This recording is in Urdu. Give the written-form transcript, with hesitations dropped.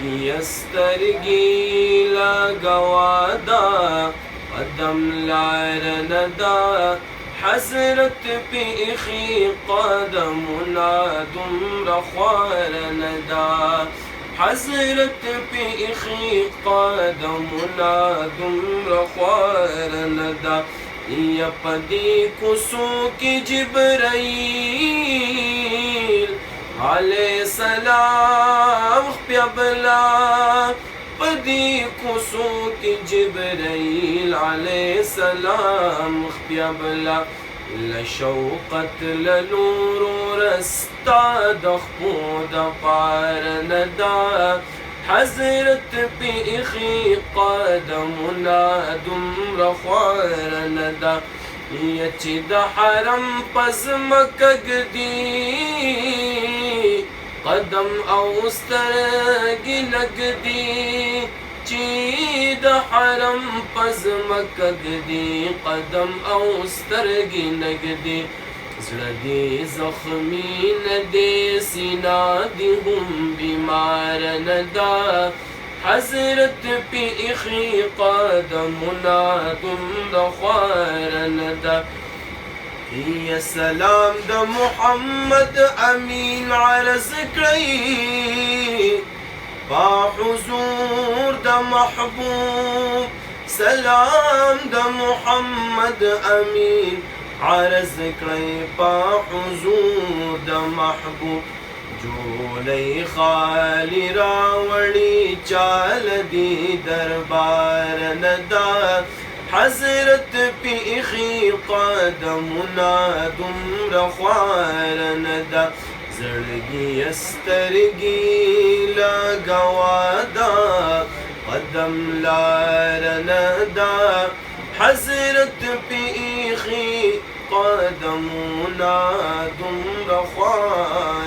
زړګي سترګي لګوا دا قدم لار ندا حسرت پیخی قدمنا دمر خوار ندا حسرت پیخی قدمنا دمر خوار ندا یا پدی کسو کی جبرائیل علیہ السلام پیابلا پدی کسو کی جبرائیل علیہ السلام پیابلا لشوقت لنور رستا دخپو دپار ندا حضرت پیخی قدمنا دمر خوار ندا یچی دا حرم پزمکگدی قدم او سترگی لگدی چی دا حرم پزمکگدی قدم او سترگی لگدی زړه زخمی ندی سینا دی هم بیمار ندا حضرت پیخی قدمنا دمر خوار ندا یا سلام دا محمد امین عرض کړئ با حضور دا محبوب سلام دا محمد امین عرض کړئ با حضور دا محبوب جولی خالی راوڑی چال دی دربار ندا حضرت پیخی قدمنا دمر خوار ندا زړګي سترګي لګوا دا قدم لار ندا حضرت پیخی قدمنا دمر خوار